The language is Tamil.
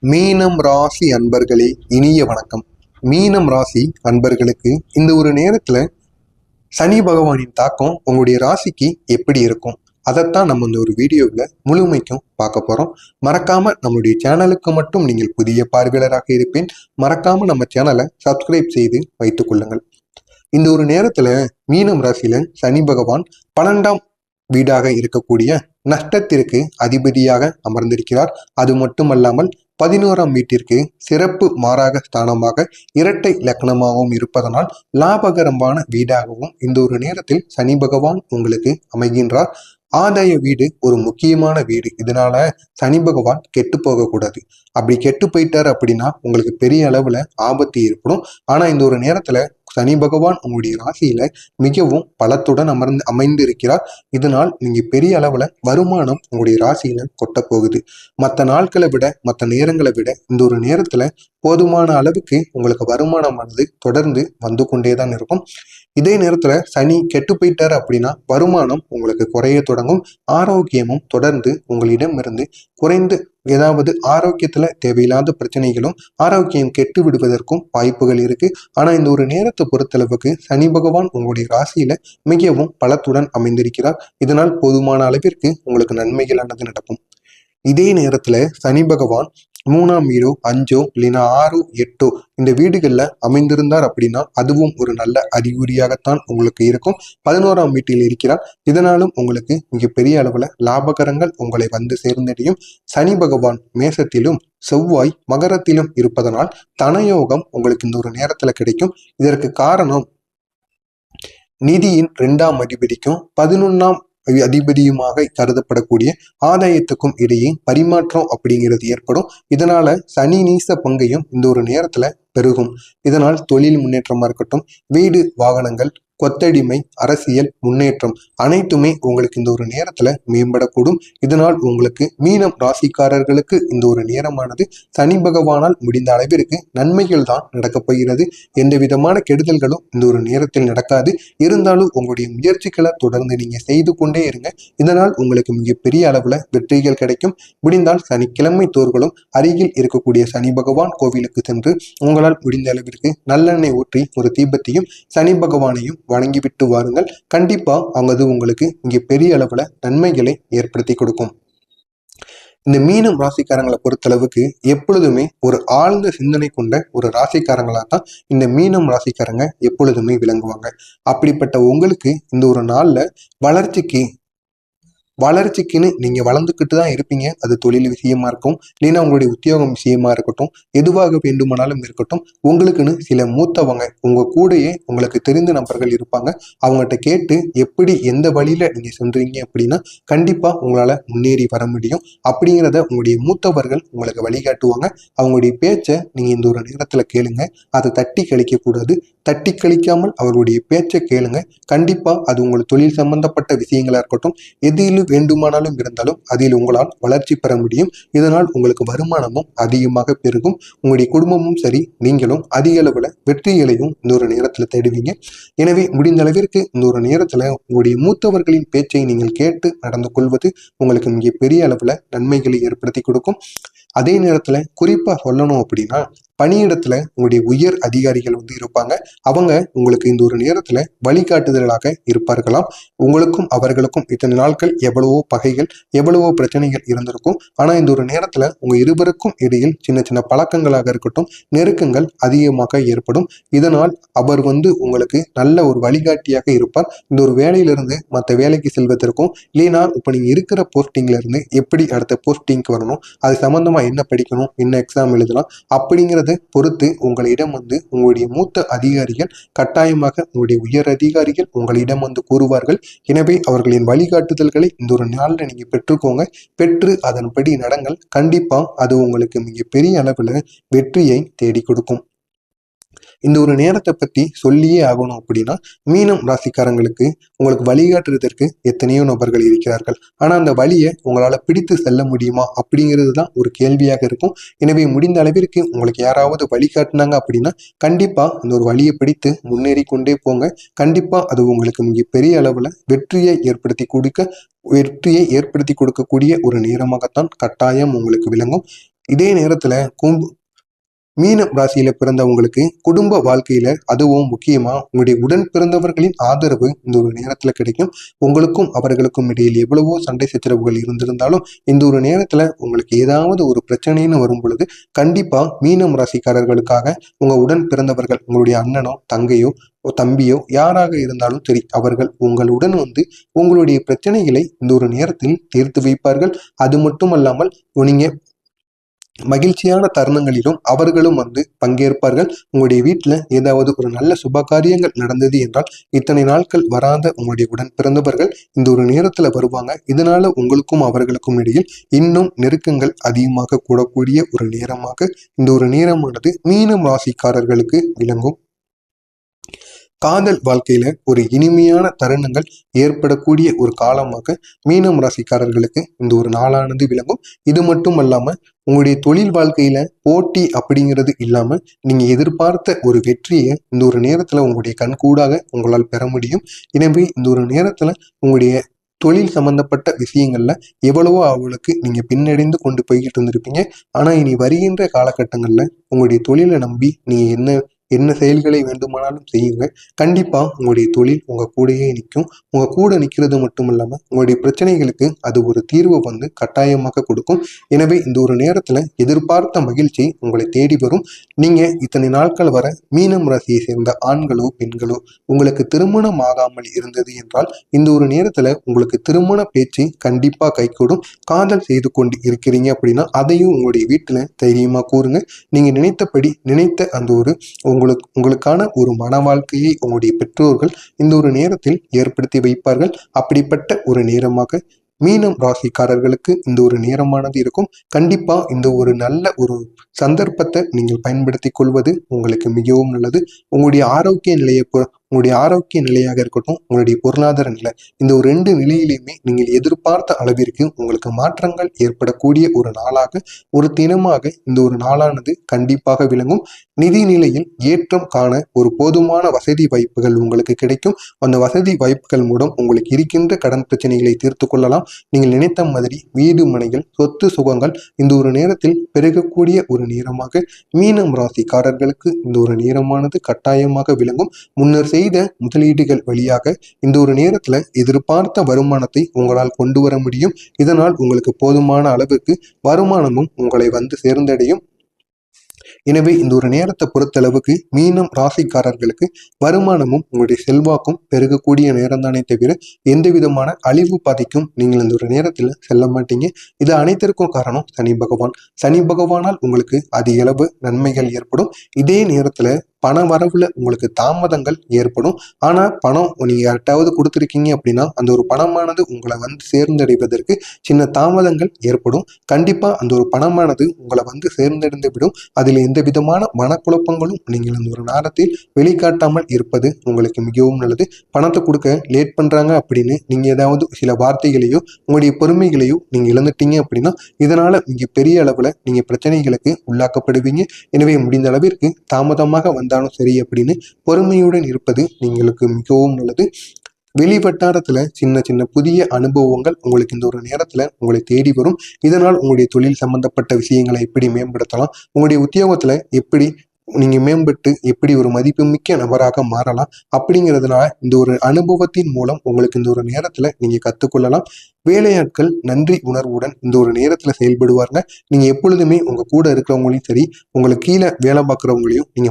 மீனம் ராசி அன்பர்களே, இனிய வணக்கம். மீனம் ராசி அன்பர்களுக்கு இந்த ஒரு நேரத்துல சனி பகவானின் தாக்கம் உங்களுடைய ராசிக்கு எப்படி இருக்கும், அதைத்தான் நம்ம இந்த ஒரு வீடியோவில் முழுமைக்கும் பார்க்க போறோம். மறக்காம நம்மளுடைய சேனலுக்கு மட்டும் நீங்கள் புதிய பார்வையாளராக இருப்பேன். மறக்காம நம்ம சேனலை சப்ஸ்கிரைப் செய்து வைத்துக் கொள்ளுங்கள். இந்த ஒரு நேரத்துல மீனம் ராசியில சனி பகவான் 12ஆம் வீடாக இருக்கக்கூடிய நஷ்டத்திற்கு அதிபதியாக அமர்ந்திருக்கிறார். அது மட்டுமல்லாமல் 11ஆம் வீட்டிற்கு சிறப்பு மாறாக ஸ்தானமாக இரட்டை லக்னமாகவும் இருப்பதனால் லாபகரமான வீடாகவும் இந்த ஒரு நேரத்தில் சனி பகவான் உங்களுக்கு அமைகின்றார். ஆதாய வீடு ஒரு முக்கியமான வீடு. இதனால சனி பகவான் கெட்டு போகக்கூடாது. அப்படி கெட்டு போயிட்டாரு அப்படின்னா உங்களுக்கு பெரிய அளவுல ஆபத்து ஏற்படும். ஆனா இந்த ஒரு நேரத்துல சனி பகவான் உங்களுடைய ராசியில மிகவும் பலத்துடன் அமைந்து இருக்கிறார். இதனால் நீங்க பெரிய அளவுல வருமானம் உங்களுடைய ராசியில கொட்ட போகுது. மற்ற நாட்களை விட, மற்ற நேரங்களை விட இந்த ஒரு நேரத்துல போதுமான அளவுக்கு உங்களுக்கு வருமானமானது தொடர்ந்து வந்து கொண்டேதான் இருக்கும். இதே நேரத்துல சனி கெட்டு போயிட்டாரு அப்படின்னா வருமானம் உங்களுக்கு குறைய தொடங்கும். ஆரோக்கியமும் தொடர்ந்து உங்களிடம் இருந்து குறைந்து, ஏதாவது ஆரோக்கியத்துல தேவையில்லாத பிரச்சனைகளும் ஆரோக்கியம் கெட்டு விடுவதற்கும் வாய்ப்புகள் இருக்கு. ஆனா இந்த ஒரு நேரத்தை பொறுத்தளவுக்கு சனி பகவான் உங்களுடைய ராசியில மிகவும் பலத்துடன் அமைந்திருக்கிறார். இதனால் போதுமான அளவிற்கு உங்களுக்கு நன்மைகளானது நடக்கும். இதே நேரத்துல சனி பகவான் 3ஆம் வீடோ 5ஓ இல்லைன்னா 6ஓ 8ஓ இந்த வீடுகள்ல அமைந்திருந்தார் அப்படின்னா அதுவும் ஒரு நல்ல அறிகுறியாகத்தான் உங்களுக்கு இருக்கும். 11ஆம் வீட்டில் இருக்கிறார். இதனாலும் உங்களுக்கு மிகப்பெரிய அளவுல லாபகரங்கள் உங்களை வந்து சேர்ந்தடையும். சனி பகவான் மேசத்திலும் செவ்வாய் மகரத்திலும் இருப்பதனால் தனயோகம் உங்களுக்கு இந்த ஒரு நேரத்துல கிடைக்கும். இதற்கு காரணம் நிதியின் 2ஆம் அதிபதிக்கும் 11ஆம் அதிபதியுமாக கருதப்படக்கூடிய ஆதாயத்துக்கும் இடையே பரிமாற்றம் அப்படிங்கிறது ஏற்படும். இதனால சனி நீச பங்கையும் இந்த ஒரு நேரத்துல பெருகும். இதனால் தொழில் முன்னேற்றமா இருக்கட்டும், வீடு வாகனங்கள், கொத்தடிமை, அரசியல் முன்னேற்றம் அனைத்துமே உங்களுக்கு இந்த ஒரு நேரத்துல மேம்படக்கூடும். இதனால் உங்களுக்கு மீனம் ராசிக்காரர்களுக்கு இந்த ஒரு நேரமானது சனி பகவானால் முடிந்த அளவிற்கு நன்மைகள் தான் நடக்கப் போகிறது. எந்த விதமான கெடுதல்களும் இந்த ஒரு நேரத்தில் நடக்காது. இருந்தாலும் உங்களுடைய முயற்சிகளை தொடர்ந்து நீங்க செய்து கொண்டே இருங்க. இதனால் உங்களுக்கு மிகப்பெரிய அளவுல வெற்றிகள் கிடைக்கும். முடிந்தால் சனிக்கிழமை தோறுகளும் அருகில் இருக்கக்கூடிய சனி பகவான் கோவிலுக்கு சென்று உங்களால் முடிந்த அளவிற்கு நல்லெண்ணெய் ஊற்றி ஒரு தீபத்தையும் சனி பகவானையும் வணங்கிவிட்டு வாருங்கள். கண்டிப்பா அங்கது உங்களுக்கு இங்கே பெரிய அளவுல நன்மைகளை ஏற்படுத்தி கொடுக்கும். இந்த மீனம் ராசிக்காரங்களை பொறுத்தளவுக்கு எப்பொழுதுமே ஒரு ஆழ்ந்த சிந்தனை கொண்ட ஒரு ராசிக்காரங்களா தான் இந்த மீனம் ராசிக்காரங்க எப்பொழுதுமே விளங்குவாங்க. அப்படிப்பட்ட உங்களுக்கு இந்த ஒரு நாள்ல வளர்ச்சிக்குன்னு நீங்க வளர்ந்துக்கிட்டு தான் இருப்பீங்க. அது தொழில் விஷயமா இருக்கும், இல்லைன்னா உங்களுடைய உத்தியோகம் விஷயமா இருக்கட்டும், எதுவாக வேண்டுமானாலும் இருக்கட்டும். உங்களுக்குன்னு சில மூத்தவங்க உங்க கூடயே உங்களுக்கு தெரிந்த நபர்கள் இருப்பாங்க. அவங்ககிட்ட கேட்டு எப்படி எந்த வழியில நீங்க சென்றீங்க அப்படின்னா கண்டிப்பா உங்களால முன்னேறி வர முடியும். அப்படிங்கிறத உங்களுடைய மூத்தவர்கள் உங்களுக்கு வழிகாட்டுவாங்க. அவங்களுடைய பேச்சை நீங்க இந்த ஒரு நேரத்துல கேளுங்க. அதை தட்டி கழிக்க கூடாது. தட்டி கழிக்காமல் அவர்களுடைய பேச்சை கேளுங்க. கண்டிப்பா அது உங்கள் தொழில் சம்பந்தப்பட்ட விஷயங்களா இருக்கட்டும், எதிலும் வேண்டுமானாலும் இருந்தாலும் அதில் உங்களால் வளர்ச்சி பெற முடியும். இதனால் உங்களுக்கு வருமானமும் அதிகமாக பெருகும். உங்களுடைய குடும்பமும் சரி, நீங்களும் அதிக அளவுல வெற்றிகளையும் இந்த ஒரு நேரத்துல தேடுவீங்க. எனவே முடிந்த அளவிற்கு இந்த ஒரு நேரத்துல உங்களுடைய மூத்தவர்களின் பேச்சை நீங்கள் கேட்டு நடந்து கொள்வது உங்களுக்கு மிக பெரிய அளவுல நன்மைகளை ஏற்படுத்தி கொடுக்கும். அதே நேரத்துல குறிப்பா சொல்லணும் அப்படின்னா பணியிடத்துல உங்களுடைய உயர் அதிகாரிகள் வந்து இருப்பாங்க. அவங்க உங்களுக்கு இந்த ஒரு நேரத்துல வழிகாட்டுதலாக இருப்பார்களாம். உங்களுக்கும் அவர்களுக்கும் இத்தனை நாட்கள் எவ்வளவோ பகைகள், எவ்வளவோ பிரச்சனைகள் இருந்திருக்கும். ஆனா இந்த ஒரு நேரத்துல உங்க இருவருக்கும் இடையில் சின்ன சின்ன பழக்கங்களாக இருக்கட்டும், நெருக்கங்கள் அதிகமாக ஏற்படும். இதனால் அவர் வந்து உங்களுக்கு நல்ல ஒரு வழிகாட்டியாக இருப்பார். இந்த ஒரு வேலையிலிருந்து மற்ற வேலைக்கு செல்வதற்கும், இல்லைன்னா இப்ப நீங்க இருக்கிற போஸ்டிங்ல இருந்து எப்படி அடுத்த போஸ்டிங்க்கு வரணும், அது சம்பந்தமா என்ன படிக்கணும், என்ன எக்ஸாம் எழுதலாம் அப்படிங்கிறத பொறுத்து உங்களிடம் வந்து உங்களுடைய மூத்த அதிகாரிகள் கட்டாயமாக உங்களுடைய உயர் அதிகாரிகள் உங்களிடம் வந்து கூறுவார்கள். எனவே அவர்களின் வழிகாட்டுதல்களை இந்த ஒரு நாள்ல நீங்க பெற்றுக்கோங்க. பெற்று அதன்படி நடங்கள். கண்டிப்பா அது உங்களுக்கு மிக பெரிய அளவுல வெற்றியை தேடி கொடுக்கும். இந்த ஒரு நேரத்தை பத்தி சொல்லியே ஆகணும் அப்படின்னா மீனம் ராசிக்காரங்களுக்கு உங்களுக்கு வழிகாட்டுறதற்கு எத்தனையோ நபர்கள் இருக்கிறார்கள். ஆனா அந்த வழியை உங்களால பிடித்து செல்ல முடியுமா அப்படிங்கிறது தான் ஒரு கேள்வியாக இருக்கும். எனவே முடிந்த அளவிற்கு உங்களுக்கு யாராவது வழிகாட்டினாங்க அப்படின்னா கண்டிப்பா அந்த ஒரு வழியை பிடித்து முன்னேறி கொண்டே போங்க. கண்டிப்பா அது உங்களுக்கு மிக பெரிய அளவுல வெற்றியை ஏற்படுத்தி கொடுக்கக்கூடிய ஒரு நேரமாகத்தான் கட்டாயம் உங்களுக்கு விளங்கும். இதே நேரத்துல மீனம் ராசியில பிறந்தவங்களுக்கு குடும்ப வாழ்க்கையில அதுவும் முக்கியமா உங்களுடைய உடன் பிறந்தவர்களின் ஆதரவு இந்த ஒரு நேரத்துல கிடைக்கும். உங்களுக்கும் அவர்களுக்கும் இடையில் எவ்வளவோ சண்டை சச்சரவுகள் இருந்திருந்தாலும் இந்த ஒரு நேரத்துல உங்களுக்கு ஏதாவது ஒரு பிரச்சனைன்னு வரும் பொழுது கண்டிப்பா மீனம் ராசிக்காரர்களுக்காக உங்க உடன் பிறந்தவர்கள், உங்களுடைய அண்ணனோ தங்கையோ தம்பியோ யாராக இருந்தாலும் சரி, அவர்கள் உங்களுடன் உங்களுடைய பிரச்சனைகளை இந்த ஒரு நேரத்தில் தீர்த்து வைப்பார்கள். அது மட்டும் அல்லாமல் நீங்க மகிழ்ச்சியான தருணங்களிலும் அவர்களும் பங்கேற்பார்கள். உங்களுடைய வீட்டுல ஏதாவது ஒரு நல்ல சுப காரியங்கள் நடந்தது என்றால் இத்தனை நாட்கள் வராத உங்களுடைய உடன் பிறந்தவர்கள் இந்த ஒரு நேரத்துல வருவாங்க. இதனால உங்களுக்கும் அவர்களுக்கும் இடையில் இன்னும் நெருக்கங்கள் அதிகமாக கூடக்கூடிய ஒரு நேரமாக இந்த ஒரு நேரமானது மீனம் ராசிக்காரர்களுக்கு விளங்கும். காதல் வாழ்க்கையில ஒரு இனிமையான தருணங்கள் ஏற்படக்கூடிய ஒரு காலமாக மீனம் ராசிக்காரர்களுக்கு இந்த ஒரு நாளானது விளங்கும். இது மட்டும் அல்லாம உங்களுடைய தொழில் வாழ்க்கையில போட்டி அப்படிங்கிறது இல்லாம நீங்க எதிர்பார்த்த ஒரு வெற்றியை இந்த ஒரு நேரத்துல உங்களுடைய கண்கூடாக உங்களால் பெற முடியும். எனவே இந்த ஒரு நேரத்துல உங்களுடைய தொழில் சம்பந்தப்பட்ட விஷயங்கள்ல எவ்வளவோ அவளுக்கு நீங்க பின்னடைந்து கொண்டு போய்கிட்டு இருந்திருப்பீங்க. ஆனா இனி வருகின்ற காலகட்டங்கள்ல உங்களுடைய தொழிலை நம்பி நீங்க என்ன செயல்களை வேண்டுமானாலும் செய்யுங்க. கண்டிப்பா உங்களுடைய தொழில் உங்க கூடயே நிற்கும். உங்க கூட நிற்கிறது மட்டும் இல்லாம உங்களுடைய பிரச்சனைகளுக்கு அது ஒரு தீர்வு கட்டாயமாக கொடுக்கும். எனவே இந்த ஒரு நேரத்துல எதிர்பார்த்த மகிழ்ச்சி உங்களை தேடி வரும். நீங்க இத்தனை நாட்கள் வர மீனம் ராசியை சேர்ந்த ஆண்களோ பெண்களோ உங்களுக்கு திருமணம் ஆகாமல் இருந்தது என்றால் இந்த ஒரு நேரத்துல உங்களுக்கு திருமண பேச்சு கண்டிப்பா கைகூடும். காதல் செய்து கொண்டு இருக்கிறீங்க அப்படின்னா அதையும் உங்களுடைய வீட்டுல தைரியமா கூறுங்க. நீங்க நினைத்தபடி நினைத்த அந்த ஒரு உங்களுக்கான ஒரு மன வாழ்க்கையை உங்களுடைய பெற்றோர்கள் இந்த ஒரு நேரத்தில் ஏற்படுத்தி வைப்பார்கள். அப்படிப்பட்ட ஒரு நேரமாக மீனம் ராசிக்காரர்களுக்கு இந்த ஒரு நேரமானது இருக்கும். கண்டிப்பா இந்த ஒரு நல்ல ஒரு சந்தர்ப்பத்தை நீங்கள் பயன்படுத்தி கொள்வது உங்களுக்கு மிகவும் நல்லது. உங்களுடைய ஆரோக்கிய நிலையை உங்களுடைய ஆரோக்கிய நிலையாக இருக்கட்டும், உங்களுடைய பொருளாதார நிலை, இந்த ஒரு 2 நிலையிலையுமே நீங்கள் எதிர்பார்த்த அளவிற்கு உங்களுக்கு மாற்றங்கள் ஏற்படக்கூடிய ஒரு நாளாக ஒரு தினமாக இந்த ஒரு நாளானது கண்டிப்பாக விளங்கும். நிதி நிலையில் ஏற்றம் காண ஒரு போதுமான வசதி வாய்ப்புகள் உங்களுக்கு கிடைக்கும். அந்த வசதி வாய்ப்புகள் மூலம் உங்களுக்கு இருக்கின்ற கடன் பிரச்சனைகளை தீர்த்து கொள்ளலாம். நீங்கள் நினைத்த மாதிரி வீடு மனைகள் சொத்து சுகங்கள் இந்த ஒரு நேரத்தில் பெருகக்கூடிய ஒரு நேரமாக மீனம் ராசிக்காரர்களுக்கு இந்த ஒரு நேரமானது கட்டாயமாக விளங்கும். முன்னர் செய்த முதலீடுகள் வழியாக இந்த ஒரு நேரத்துல எதிர்பார்த்த வருமானத்தை உங்களால் கொண்டு வர முடியும். இதனால் உங்களுக்கு போதுமான அளவுக்கு வருமானமும் உங்களை சேர்ந்தடையும். எனவே இந்த ஒரு நேரத்தை பொறுத்தளவுக்கு மீனம் ராசிக்காரர்களுக்கு வருமானமும் உங்களுடைய செல்வாக்கும் பெருகக்கூடிய நேரம் தானே தவிர எந்த விதமான அழிவு பாதைக்கும் நீங்கள் இந்த ஒரு நேரத்தில் செல்ல மாட்டீங்க. இது அனைத்திற்கும் காரணம் சனி பகவான். சனி பகவானால் உங்களுக்கு அதிக அளவு நன்மைகள் ஏற்படும். இதே நேரத்துல பண வரவுல உங்களுக்கு தாமதங்கள் ஏற்படும். ஆனா பணம் நீங்க யார்ட்டாவது கொடுத்துருக்கீங்க அப்படின்னா அந்த ஒரு பணமானது உங்களை சேர்ந்தடைவதற்கு சின்ன தாமதங்கள் ஏற்படும். கண்டிப்பா அந்த ஒரு பணமானது உங்களை சேர்ந்தடைந்து விடும். அதில் எந்த விதமான மனக்குழப்பங்களும் நீங்கள் இந்த ஒரு நேரத்தில் வெளிக்காட்டாமல் இருப்பது உங்களுக்கு மிகவும் நல்லது. பணத்தை கொடுக்க லேட் பண்றாங்க அப்படின்னு நீங்க ஏதாவது சில வார்த்தைகளையோ உங்களுடைய பொறுமைகளையோ நீங்க இழந்துட்டீங்க அப்படின்னா இதனால மிக பெரிய அளவுல நீங்க பிரச்சனைகளுக்கு உள்ளாக்கப்படுவீங்க. எனவே முடிந்த அளவிற்கு தாமதமாக வந்தாலும் சரி அப்படின்னு பொறுமையுடன் இருப்பது நீங்களுக்கு மிகவும் நல்லது. வெளி வட்டாரத்துல சின்ன சின்ன புதிய அனுபவங்கள் உங்களுக்கு இந்த ஒரு நேரத்துல உங்களை தேடி வரும். இதனால் உங்களுடைய தொழில் சம்பந்தப்பட்ட விஷயங்களை எப்படி மேம்படுத்தலாம், உங்களுடைய உத்தியோகத்துல எப்படி நீங்க மேம்பட்டு எப்படி ஒரு மதிப்புமிக்க நபராக மாறலாம் அப்படிங்கிறதுனால இந்த ஒரு அனுபவத்தின் மூலம் உங்களுக்கு இந்த ஒரு நேரத்துல நீங்க கத்துக்கொள்ளலாம். வேலையாட்கள் நன்றி உணர்வுடன் இந்த ஒரு நேரத்துல செயல்படுவாங்க. நீங்க எப்பொழுதுமே உங்க கூட இருக்கிறவங்களையும் சரி, உங்களுக்கு கீழே வேலை பார்க்குறவங்களையும் நீங்க